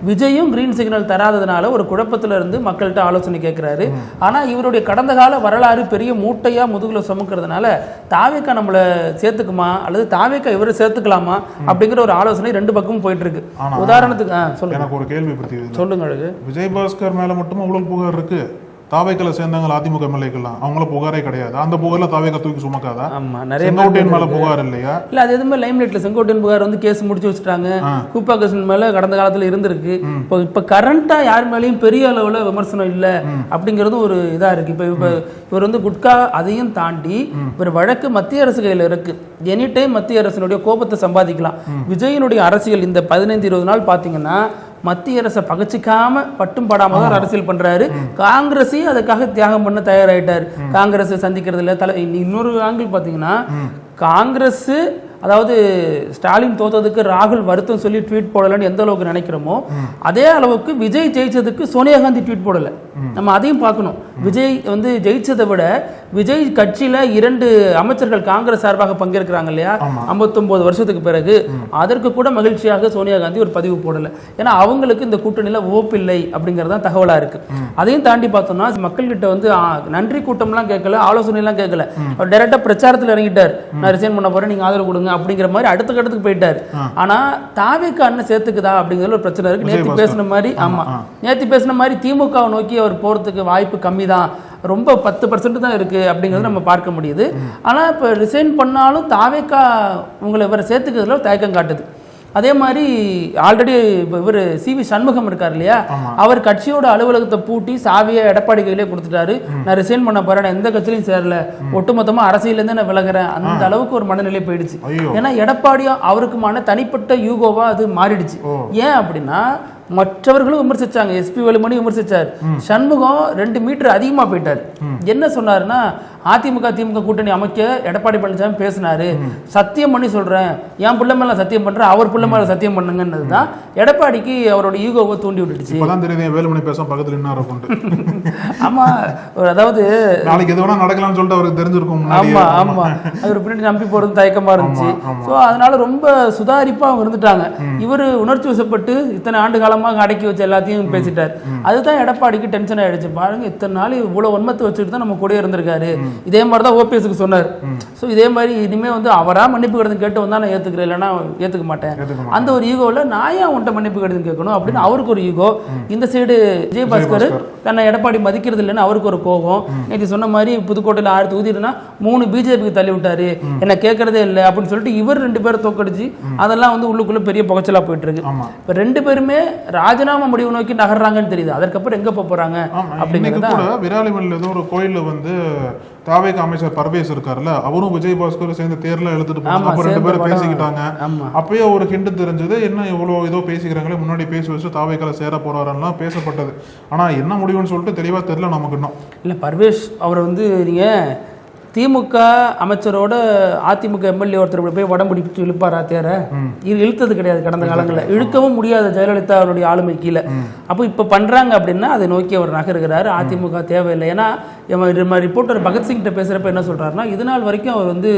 விஜயும் கிரீன் சிக்னல் தராததுனால ஒரு குழப்பத்தில் இருந்து மக்கள்கிட்ட ஆலோசனை கேட்குறாரு. ஆனால் இவருடைய கடந்த கால வரலாறு பெரிய மூட்டையாக முதுகுல சுமக்கிறதுனால தாவேக்கா நம்மளை சேர்த்துக்குமா அல்லது தாவேக்கா இவரை சேர்த்துக்கலாமா அப்படிங்கிற ஒரு ஆலோசனை ரெண்டு பக்கமும் போயிட்டு இருக்கு. உதாரணத்துக்கு சொல்லுங்க, எனக்கு ஒரு கேள்வி பத்தி சொல்லுங்க. விஜயபாஸ்கர் மேல மட்டும் அவ்வளவு புகார் இருக்கு, தாவேக்கல சேர்ந்தாங்க அதிமுக எம்எல்ஏக்கெல்லாம் அவங்கள புகாரே கிடையாது. அந்த புகார்ல தாவேக்கா தூக்கி சுமக்காதா? செங்கோட்டையன் மேல புகார் இல்லையா? இல்ல, அது எதுவுமே லைம்லைட்ல செங்கோட்டையன் புகார் வந்து கேஸ் முடிச்சு வச்சுட்டாங்க. கூப்பா கிருஷ்ணன் மேல கடந்த காலத்துல இருந்திருக்கு. இப்ப கரண்டா யார் மேலேயும் பெரிய அளவுல விமர்சனம் இல்ல அப்படிங்கிறது ஒரு இதா இருக்கு. இப்ப இவர் வந்து குட்கா அதையும் தாண்டி ஒரு வழக்கு மத்திய அரசு கையில இருக்கு. எனி டைம் மத்திய அரசினுடைய கோபத்தை சம்பாதிக்கலாம். விஜயனுடைய அரசியல் இந்த 15-20 நாள் பாத்தீங்கன்னா மத்திய அரசை பகச்சிக்காம பட்டும் படாம தான் அரசியல் பண்றாரு. காங்கிரஸே அதுக்காக தியாகம் பண்ண தயாராயிட்டார். காங்கிரஸ் சந்திக்கிறதுல இன்னொரு ஆங்கிள் பாத்தீங்கன்னா, காங்கிரஸ் அதாவது ஸ்டாலின் தோத்ததுக்கு ராகுல் வருத்தம் சொல்லி ட்வீட் போடலன்னு எந்த அளவுக்கு நினைக்கிறோமோ அதே அளவுக்கு விஜய் ஜெயிச்சதுக்கு சோனியா காந்தி ட்வீட் போடல. நம்ம அதையும் பார்க்கணும். விஜய் வந்து ஜெயிச்சதை விட விஜய் கட்சியில 2 அமைச்சர்கள் காங்கிரஸ் சார்பாக பங்கேற்கிறாங்க இல்லையா, 59 வருஷத்துக்கு பிறகு, அதற்கு கூட மகிழ்ச்சியாக சோனியா காந்தி ஒரு பதிவு போடல. ஏன்னா அவங்களுக்கு இந்த கூட்டணியில ஓப்பில்லை அப்படிங்கறதான் தகவலா இருக்கு. அதையும் தாண்டி பார்த்தோம்னா மக்கள்கிட்ட வந்து நன்றி கூட்டம்லாம் கேட்கல, ஆலோசனை எல்லாம் கேட்கல. அவர் டைரக்டா பிரச்சாரத்தில் இறங்கிட்டார். நான் ரிசைன் பண்ண போறேன், நீங்க ஆதரவு கொடுங்க அப்படிங்கிற மாதிரி அடுத்த கட்டத்துக்கு போயிட்டாரு. ஆனா தாவேக்கா அண்ணன் சேர்த்துக்குதா அப்படிங்கிற ஒரு பிரச்சனை இருக்கு. நேத்து பேசின மாதிரி, ஆமா நேத்து பேசின மாதிரி திமுகவை நோக்கி அவர் போறதுக்கு வாய்ப்பு கம்மி தான், ரொம்ப 10% தான் இருக்கு அப்படிங்கறத நம்ம பார்க்க முடியுது. ஆனா இப்ப ரிசைன் பண்ணாலும் தாவேக்கா உங்களை இவரை சேர்த்துக்கிறதுல தயக்கம் காட்டுது. அதே மாதிரி ஆல்ரெடி இவர் சிவி சண்முகம் இருக்கார் இல்லையா, அவர் கட்சியோட அலுவலகத்தை பூட்டி சாவியை எடப்பாடி கையிலே கொடுத்துட்டாரு. நான் ரிசைன் பண்ண போறேன், நான் எந்த கட்சியிலையும் சேரல, ஒட்டுமொத்தமா அரசியலேருந்து நான் விலகிறேன், அந்த அளவுக்கு ஒரு மனநிலை போயிடுச்சு. ஏன்னா எடப்பாடியும் அவருக்குமான தனிப்பட்ட யூகோவா அது மாறிடுச்சு. ஏன் அப்படின்னா மற்றவர்களும் விமர்சிச்சாங்க, எஸ்பி வேலுமணி விமர்சிச்சார், சண்முகம் 2 மீட்டர் அதிகமா போயிட்டார். என்ன சொன்னாருன்னா, அதிமுக திமுக கூட்டணி அமைக்க எடப்பாடி பழனிசாமி பேசினாரு, சத்தியம் பண்ணி சொல்றேன், என் பிள்ளை மேல சத்தியம் பண்றேன், அவர் பிள்ளை மேல சத்தியம் பண்ணுங்கன்னதுதான் எடப்பாடிக்கு அவரோட ஈகோவை தூண்டி விட்டுடுச்சு. வேலுமணி பேச பக்கத்துல ஆமா, அதாவது நாளைக்கு எது வேணா நடக்கலாம்னு சொல்லிட்டு அவருக்கு தெரிஞ்சிருக்கும். ஆமா ஆமா, அவர் பின்னாடி நம்பி போறது தயக்கமா இருந்துச்சு. சோ அதனால ரொம்ப சுதாரிப்பா அவங்க இருந்துட்டாங்க. இவரு உணர்ச்சி வசப்பட்டு இத்தனை ஆண்டு காலம் அடக்கி வச்சு எல்லாத்தையும் பேசிட்டார். அதுதான் எடப்பாடிக்கு டென்ஷன் ஆயிடுச்சு. பாருங்க, இத்தனை நாள் இவ்வளவு வன்மத்தை வச்சுட்டு தான் நம்ம கூட இருந்திருக்காரு. இதே மாதிரிதான் ஓபிஎஸ்க்கு சொன்னார். சோ இதே மாதிரி இனிமே வந்து அவரா மன்னிப்பு கடிதம் கேட்டு வந்தா நான் ஏத்துக்கிறேன், இல்லைன்னா ஏத்துக்க மாட்டேன். அந்த ஒரு ஈகோல நான் ஏன் உன்ட்ட மன்னிப்பு கடிதம் கேட்கணும் அப்படின்னு அவருக்கு ஒரு ஈகோ. இந்த சைடு விஜயபாஸ்கர் தன்னை எடப்பாடி மதிக்கிறது இல்லைன்னு அவருக்கு ஒரு கோபம். நேற்று சொன்ன மாதிரி புதுக்கோட்டையில் 6 தொகுதினா 3 பிஜேபிக்கு தள்ளி விட்டாரு, என்ன கேட்கறதே இல்லை அப்படின்னு சொல்லிட்டு இவர் 2 பேரும் தோக்கடிச்சு அதெல்லாம் வந்து உள்ளுக்குள்ள பெரிய புகைச்சலா போயிட்டு இருக்கு. இப்ப 2 பேருமே ராஜினாமா முடிவு நோக்கி நகர்றாங்கன்னு தெரியுது. அதற்கப்புறம் எங்க போறாங்க அப்படிங்கிறது. விராலிமலையில் ஏதோ ஒரு கோயில்ல வந்து தாவேக அமைச்சர் பர்வேஸ் இருக்காருல்ல, அவரும் விஜயபாஸ்கர் சேர்ந்து தேர்ல எழுத்துட்டு போனாங்க. ஆமா, அப்ப 2 பேரும் சேர்ந்து பேசிக்கிட்டாங்க. ஆமா. அப்பயே ஒரு ஹிண்ட் தெரிஞ்சது, என்ன இவ்வளவு ஏதோ பேசிக்கிறாங்களே, முன்னாடி பேசி வச்சு தாவேக்கால சேர போறாருன்னா பேசப்பட்டது. ஆனா என்ன முடிவுன்னு சொல்லிட்டு தெளிவா தெரியல நமக்கு இன்னும். இல்லை பர்வேஷ் அவர் வந்து நீங்கள் திமுக அமைச்சரோட அதிமுக எம்எல்ஏ ஒருத்தர் போய் உடம்பிடிச்சு இழுப்பாரா தேர? இழுத்தது கிடையாது கடந்த காலங்களில், இழுக்கவும் முடியாது ஜெயலலிதா அவருடைய ஆளுமை கீழே. அப்போ இப்போ பண்ணுறாங்க அப்படின்னா அதை நோக்கி அவர் நகருகிறார். அதிமுக தேவையில்லை. ஏன்னா ரிப்போர்ட்டர் பகத்சிங்கிட்ட பேசுகிறப்ப என்ன சொல்கிறாருன்னா, இது நாள் வரைக்கும் அவர் வந்து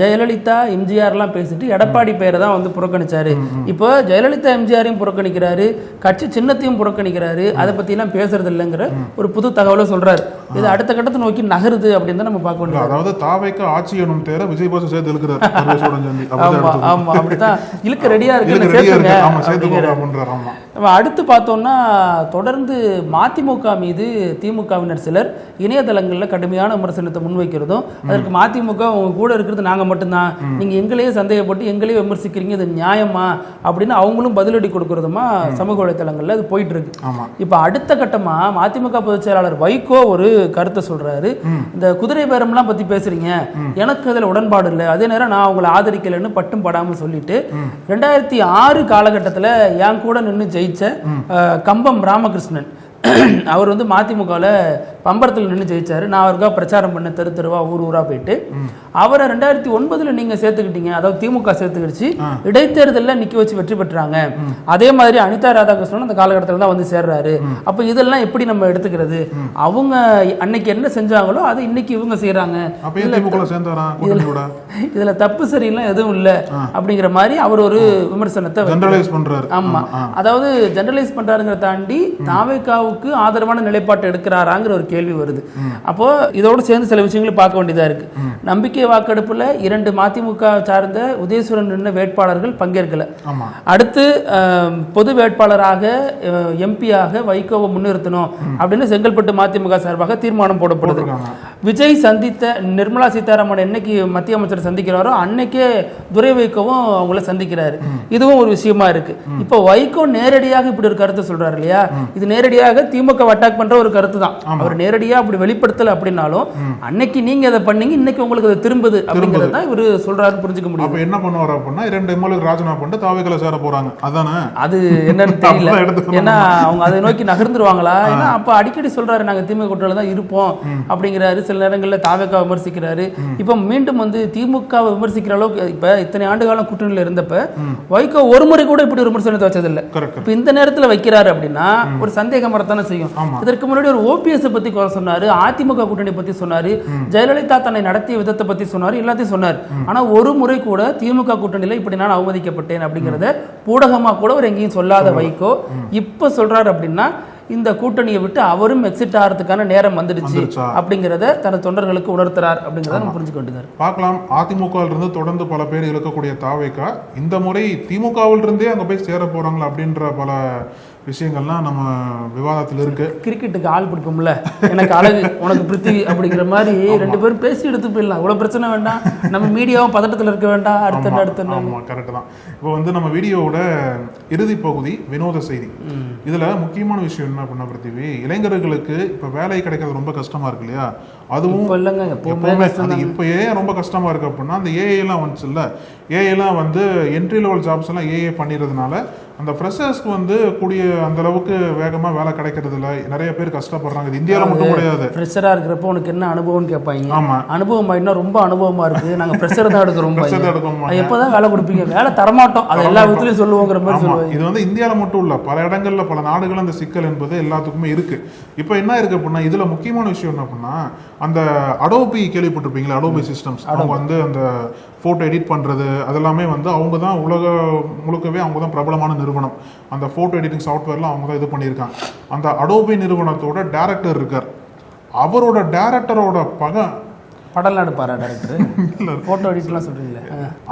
ஜெயலலிதா எம்ஜிஆர்லாம் பேசிட்டு எடப்பாடி பெயரை தான் வந்து புறக்கணிச்சாரு. இப்போ ஜெயலலிதா எம்ஜிஆரையும் புறக்கணிக்கிறாரு, கட்சி சின்னத்தையும் புறக்கணிக்கிறாரு, அதை பற்றிலாம் பேசுறது இல்லைங்கிற ஒரு புது தகவலை சொல்கிறாரு. இது அடுத்த கட்டத்தை நோக்கி நகருது அப்படின்னு தான் நம்ம பார்க்க. அதாவது தாவேக்க ஆட்சி எனும் தேர விஜயபாஸ்கர் சேர்த்து இழுக்கிறார். ஆமா அப்படிதான் இழுக்க ரெடியா இருக்கு. அடுத்து பார்த்தோம்னா தொடர்ந்து மதிமுக மீது திமுகவினர் சிலர் இணையதளங்களில் கடுமையான விமர்சனத்தை முன்வைக்கிறதும், அதற்கு மதிமுக உங்க கூட இருக்கிறது நாங்க மட்டும்தான், நீங்க எங்களையே சந்தேகப்பட்டு எங்களையே விமர்சிக்கிறீங்க, இது நியாயமா அப்படின்னு அவங்களும் பதிலடி கொடுக்கறதுமா சமூக வலைதளங்கள்ல அது போயிட்டு இருக்கு. இப்ப அடுத்த கட்டமா மதிமுக பொதுச் செயலாளர் வைகோ ஒரு கருத்தை சொல்றாரு. இந்த குதிரை பேரம்லாம் பத்தி பேசுறீங்க, எனக்கு அதுல உடன்பாடு இல்லை, அதே நேரம் நான் அவங்களை ஆதரிக்கலைன்னு பட்டும் படாம சொல்லிட்டு 2006 காலகட்டத்தில் என் கூட நின்று ஜெயிச்ச கம்பம் ராமகிருஷ்ணன் அவர் வந்து மதிமுகவில் பம்பரத்தில் நின்று ஜெயிச்சாரு. நான் அவருக்காக பிரச்சாரம் பண்ண தெரு தெருவா ஊர் ஊரா போயிட்டு அவரை 2009 நீங்க சேர்த்துக்கிட்டீங்க, அதாவது திமுக சேர்த்துக்கிடுச்சு, இடைத்தேர்தலில் நிக்க வச்சு வெற்றி பெற்றாங்க. அதே மாதிரி அனிதா ராதாகிருஷ்ணன் அந்த காலகட்டத்தில் தான் வந்து சேர்றாரு. அப்ப இதெல்லாம் எப்படி நம்ம எடுத்துக்கிறது? அவங்க அன்னைக்கு என்ன செஞ்சாங்களோ அதை இன்னைக்கு இவங்க செய்யறாங்க, இதுல தப்பு சரியெல்லாம் எதுவும் இல்லை அப்படிங்கிற மாதிரி அவர் ஒரு விமர்சனத்தை ஜெனரலைஸ் பண்றாரு. ஆமா, அதாவது ஜெனரலைஸ் பண்றாருங்கிற தாண்டி தாவேகாவுக்கு ஆதரவான நிலைப்பாட்டை எடுக்கிறாராங்கிற ஒரு கேள்வி வருது. அப்போ இதோடு சேர்ந்து சில விஷயங்களை பார்க்க வேண்டியதா இருக்கு. நம்பிக்கை வாக்கெடுப்புல 2 மதிமுக சார்ந்த உதயசூரன் நின்ற வேட்பாளர்கள் பங்கேற்கல. அடுத்து பொது வேட்பாளராக எம்பியாக வைகோவை முன்னிறுத்தணும் அப்படின்னு செங்கல்பட்டு மதிமுக சார்பாக தீர்மானம் போடப்படுது. விஜய் சந்தித்த நிர்மலா சீதாராமன் என்னைக்கு மத்திய அமைச்சர் சந்திக்கிறாரோ அன்னைக்கே துரை வைகோவும் அவங்கள சந்திக்கிறாரு. இதுவும் ஒரு விஷயமா இருக்கு. இப்போ வைகோ நேரடியாக இப்படி ஒரு கருத்தை சொல்றாரு இல்லையா, இது நேரடியாக திமுக அட்டாக் பண்ற ஒரு கருத்து தான். அவர் நேரடியா அப்படி வெளிப்படுத்தல அப்படின்னாலும் அன்னைக்கு நீங்க அதை பண்ணீங்க, இன்னைக்கு உங்களுக்கு அது திரும்புது அப்படிங்கிறது தான் இவர் சொல்றாருன்னு புரிஞ்சுக்க முடியும். அப்ப என்ன பண்ணுவாரு அப்படின்னா 2 எம்எல்ஏ ராஜினாமா பண்ணிட்டு தாவேக்கால சேர போறாங்க. அதானே அது என்னன்னு தெரியல. ஏன்னா அவங்க அதை நோக்கி நகர்ந்துருவாங்களா? ஏன்னா அப்ப அடிக்கடி சொல்றாரு நாங்க திமுக கூட்டணியில தான் இருப்போம் அப்படிங்கிறாரு. சில நேரங்களில் தாவேக்கா விமர்சிக்கிறாரு. இப்ப மீண்டும் வந்து திமுக விமர்சிக்கிற அளவுக்கு இப்ப இத்தனை ஆண்டு காலம் கூட்டணியில் இருந்தப்ப வைகோ ஒரு முறை கூட இப்படி ஒரு விமர்சனத்தை வச்சதில்லை. இப்ப இந்த நேரத்தில் வைக்கிறாரு அப்படின்னா ஒரு சந்தேகம் வரத்தானே செய்யும். இதற்கு முன்னாடி ஒரு ஓபிஎஸ் பத்தி குறை சொன்னாரு, அதிமுக கூட்டணி பத்தி சொன்னாரு, ஜெயலலிதா தன்னை நடத்திய விதத்தை பத்தி சொன்னாரு, எல்லாத்தையும் சொன்னார். ஆனா ஒரு முறை கூட திமுக கூட்டணியில இப்படி நான் அவமதிக்கப்பட்டேன் அப்படிங்கறத ஊடகமா கூட ஒரு எங்கேயும் சொல்லாத வைகோ இப்ப சொல்றாரு அப்படின்னா இந்த கூட்டணியை விட்டு அவரும் எக்ஸிட் ஆகிறதுக்கான நேரம் வந்துடுச்சு அப்படிங்கிறத தனது தொண்டர்களுக்கு உணர்த்துறார் அப்படிங்கிறத நம்ம புரிஞ்சுக்க வேண்டியது. பார்க்கலாம், அதிமுகவில் இருந்து தொடர்ந்து பல பேர் இழுக்கக்கூடிய தாவேகா இந்த முறை திமுகவில் இருந்தே அங்க போய் சேர போறாங்களா அப்படின்ற பல விஷயங்கள்லாம் நம்ம விவாதத்தில் இருக்கு. கிரிக்கெட்டுக்கு ஆள் பிடிப்போம்ல, எனக்கு அழகு உனக்கு பிருத்திவி அப்படிங்கிற மாதிரி 2 பேரும் பேசி எடுத்து போயிடலாம். இவ்வளவு பிரச்சனை வேண்டாம், நம்ம மீடியாவும் பதட்டத்தில் இருக்க வேண்டாம். அடுத்த கரெக்ட் தான். இப்போ வந்து நம்ம வீடியோவோட இறுதி பகுதி வினோத செய்தி. இதுல முக்கியமான விஷயம் என்ன அப்படின்னா பிருத்திவி, இளைஞர்களுக்கு இப்ப வேலை கிடைக்கிறது ரொம்ப கஷ்டமா இருக்கு இல்லையா? அதுவும் இப்ப ஏன் ரொம்ப கஷ்டமா இருக்கு அப்படின்னா அந்த ஏஐ எல்லாம் வந்துச்சு இல்ல, ஏஐ எல்லாம் வந்து என்ட்ரி லெவல் ஜாப்ஸ் எல்லாம் ஏஐ பண்ணிடுறதுனால அந்த ஃப்ரெஷர்ஸ்க்கு வந்து கூடிய அந்த அளவுக்கு வேகமா வேலை கிடைக்கிறது இல்லை. நிறைய பேர் கஷ்டப்படுறாங்க. இது இந்தியாவில் மட்டும் கிடையாது. ஃப்ரெஷரா இருக்கிறப்போ உனக்கு என்ன அனுபவம்னு கேட்பாங்க. ஆமா, அனுபவம் இன்னும் ரொம்ப அனுபவமா இருக்கு, நாங்க ஃப்ரெஷர் தான் எடுக்கிறோம், எப்பதான் வேலை கொடுப்பீங்க, வேலை தரமாட்டோம், அது எல்லா விதத்துலயும் சொல்லுவோங்கிற மாதிரி சொல்லுவாங்க. இது வந்து இந்தியாவில் மட்டும் இல்ல, பல இடங்கள்ல பல நாடுகள் அந்த சிக்கல் என்பது எல்லாத்துக்குமே இருக்கு. இப்போ என்ன இருக்கு அப்படின்னா இதுல முக்கியமான விஷயம் என்ன அப்படின்னா அந்த அடோபி கேள்விப்பட்டிருப்பீங்களா? அடோபி சிஸ்டம்ஸ், அவங்க வந்து அந்த போட்டோ எடிட் பண்றது அதெல்லாமே வந்து அவங்க தான் உலக முழுக்கவே அவங்க தான் பிரபலமான நிறுவனம். அந்த போட்டோ எடிட்டிங் சாஃப்ட்வேர்லாம் அவங்க தான் இது பண்ணியிருக்காங்க. அந்த அடோபி நிறுவனத்தோட டைரக்டர் இருக்கார். அவரோட டைரக்டரோட படம் எடுப்பாரா டைரக்டர்? போட்டோ எடிட்லாம் சொல்றீங்களா?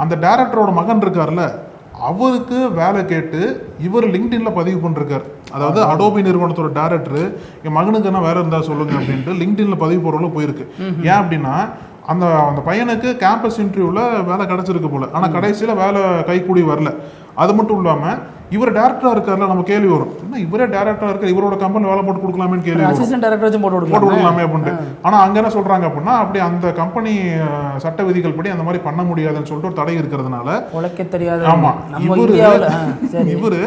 அந்த டைரக்டரோட மகன் இருக்கார்ல, அவருக்கு வேலை கேட்டு இவர் லிங்க்டின்ல பதிவு பண்ணிருக்காரு. அதாவது அடோபி நிறுவனத்தோட டைரக்டர் என் மகனுக்கு என்ன வேலை இருந்தா சொல்லுங்க அப்படின்ட்டு லிங்க்டின்ல பதிவு போடுறவங்க போயிருக்கு. ஏன் அப்படின்னா அந்த அந்த பையனுக்கு கேம்பஸ் இன்டர்வியூல வேலை கிடைச்சிருக்கு போல, ஆனா கடைசியில வேலை கைக்கூடி வரல. அது மட்டும் இல்லாம இவர் டைரக்டரா இருக்காருல, நம்ம கேள்வி வரும், என்ன இவரே டைரக்டரா இருக்காரு, இவரோட கம்பெனி வேலை போட்டு கொடுக்கலாமேன்னு கேள்வி வரும், அசிஸ்டன்ட் டைரக்டர் வச்சு போட்டு கொடுக்கலாமே அப்படின்ட்டு. ஆனா அங்க என்ன சொல்றாங்க அப்படின்னா, அப்படி அந்த கம்பெனி சட்ட விதிகள் படி அந்த மாதிரி பண்ண முடியாதுன்னு சொல்லிட்டு ஒரு தடை இருக்கிறதுனால உழைக்க தெரியாது. ஆமா, நம்ம இவரு இந்தியாவுல இவரு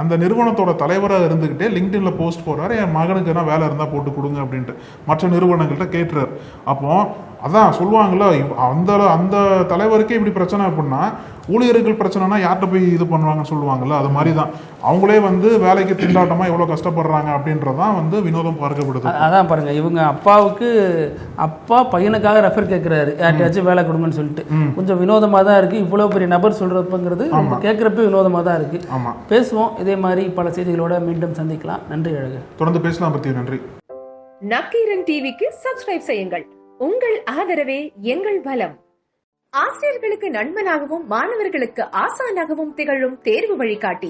அந்த நிறுவனத்தோட தலைவராக இருந்துகிட்டே லிங்க்டின்ல போஸ்ட் போடுறாரு, என் மகனுக்கு என்ன வேலை இருந்தா போட்டு கொடுங்க அப்படின்ட்டு மற்ற நிறுவனங்கள்ட்ட கேட்டுறாரு. அப்போ அதான் சொல்லுவாங்கல்ல, அந்த அந்த தலைவருக்கே இப்படி பிரச்சனை அப்படின்னா ஊழியர்கள் பிரச்சனைனா யார்கிட்ட போய் இது பண்ணுவாங்கன்னு சொல்லுவாங்கல்ல, அது மாதிரி தான் அவங்களே வந்து வேலைக்கு திண்டாட்டமா எவ்வளவு கஷ்டப்படுறாங்க அப்படின்றதான் வந்து வினோதம் பார்க்கப்படுது. அதான் பாருங்க, இவங்க அப்பாவுக்கு அப்பா பையனுக்காக ரெஃபர் கேட்கிறாரு, யார்ட்டாச்சும் வேலை கொடுங்கன்னு சொல்லிட்டு. கொஞ்சம் வினோதமா தான் இருக்கு, இவ்வளவு பெரிய நபர் சொல்றதுங்கிறது கேட்கறப்ப வினோதமா தான் இருக்கு. பேசுவோம், இதே மாதிரி பல செய்திகளோட மீண்டும் சந்திக்கலாம். நன்றி அழகு. தொடர்ந்து பேசலாம் பத்தி. நன்றி. நக்கீரன் டிவிக்கு சப்ஸ்கிரைப் செய்யுங்கள். உங்கள் ஆதரவே எங்கள் பலம். ஆசிரியர்களுக்கு நண்பனாகவும் மாணவர்களுக்கு ஆசானாகவும் திகழும் தேர்வு வழிகாட்டி.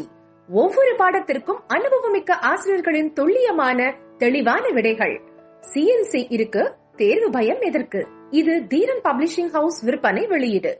ஒவ்வொரு பாடத்திற்கும் அனுபவமிக்க ஆசிரியர்களின் துல்லியமான தெளிவான விடைகள். CNC இருக்கு, தேர்வு பயம் எதற்கு? இது தீரன் பப்ளிஷிங் ஹவுஸ் விற்பனை வெளியீடு.